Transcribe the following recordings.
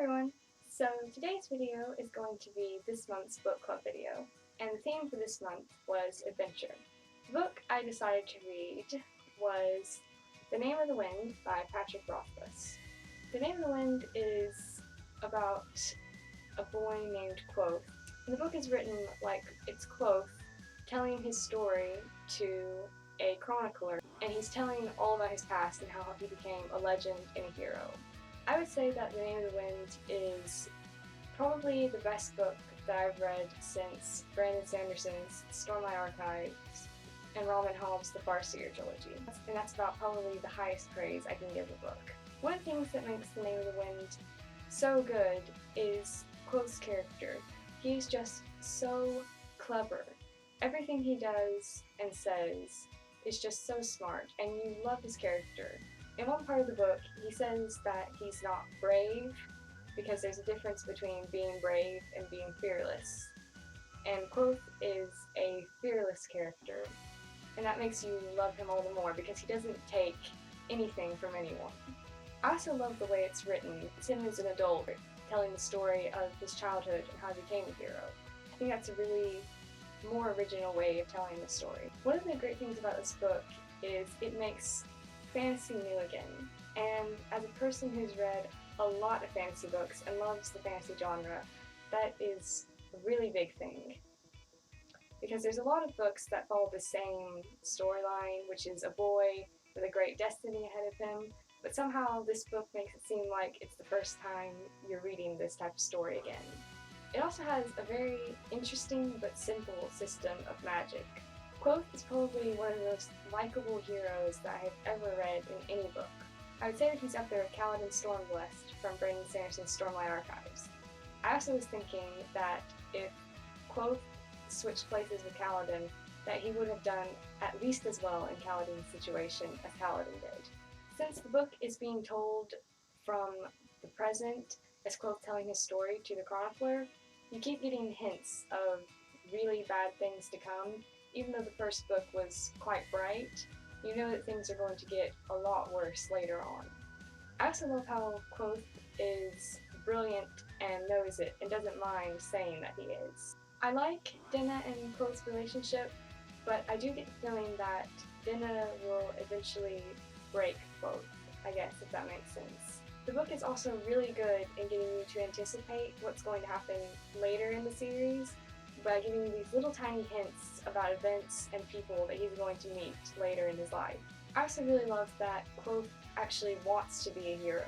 everyone! So today's video is going to be this month's book club video, and the theme for this month was adventure. The book I decided to read was The Name of the Wind by Patrick Rothfuss. The Name of the Wind is about a boy named Kvothe, and the book is written like it's Kvothe telling his story to a chronicler, and he's telling all about his past and how he became a legend and a hero. I would say that The Name of the Wind is probably the best book that I've read since Brandon Sanderson's Stormlight Archives and Robin Hobb's The Farseer trilogy, and that's about probably the highest praise I can give a book. One of the things that makes The Name of the Wind so good is Kvothe's character. He's just so clever. Everything he does and says is just so smart, and you love his character. In one part of the book, he says that he's not brave because there's a difference between being brave and being fearless. And Kvothe is a fearless character, and that makes you love him all the more because he doesn't take anything from anyone. I also love the way it's written. It's him as an adult telling the story of his childhood and how he became a hero. I think that's a really more original way of telling the story. One of the great things about this book is it makes fantasy new again, and as a person who's read a lot of fantasy books and loves the fantasy genre, that is a really big thing. Because there's a lot of books that follow the same storyline, which is a boy with a great destiny ahead of him, but somehow this book makes it seem like it's the first time you're reading this type of story again. It also has a very interesting but simple system of magic. Kvothe is probably one of the most likable heroes that I have ever read in any book. I would say that he's up there with Kaladin Stormblessed from Brandon Sanderson's Stormlight Archives. I also was thinking that if Kvothe switched places with Kaladin, that he would have done at least as well in Kaladin's situation as Kaladin did. Since the book is being told from the present, as Kvothe telling his story to the chronicler, you keep getting hints of really bad things to come. Even though the first book was quite bright, you know that things are going to get a lot worse later on. I also love how Kvothe is brilliant and knows it and doesn't mind saying that he is. I like Dinah and Kvothe's relationship, but I do get the feeling that Dinah will eventually break Kvothe, I guess, if that makes sense. The book is also really good in getting you to anticipate what's going to happen later in the series by giving you these little tiny hints about events and people that he's going to meet later in his life. I also really love that Kvothe actually wants to be a hero,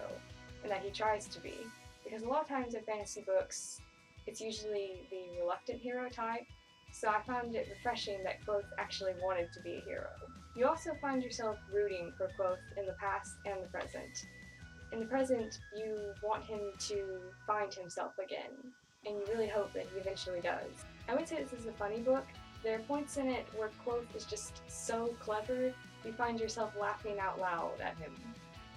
and that he tries to be, because a lot of times in fantasy books, it's usually the reluctant hero type, so I found it refreshing that Kvothe actually wanted to be a hero. You also find yourself rooting for Kvothe in the past and the present. In the present, you want him to find himself again, and you really hope that he eventually does. I would say this is a funny book. There are points in it where Kvothe is just so clever, you find yourself laughing out loud at him,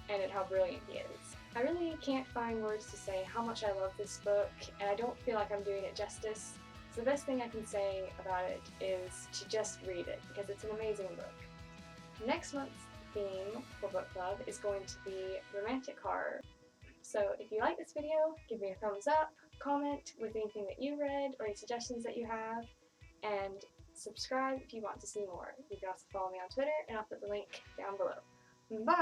and at how brilliant he is. I really can't find words to say how much I love this book, and I don't feel like I'm doing it justice, so the best thing I can say about it is to just read it, because it's an amazing book. Next month's theme for book club is going to be romantic horror. So if you like this video, give me a thumbs up, comment with anything that you read or any suggestions that you have, and subscribe if you want to see more. You can also follow me on Twitter, and I'll put the link down below. Bye!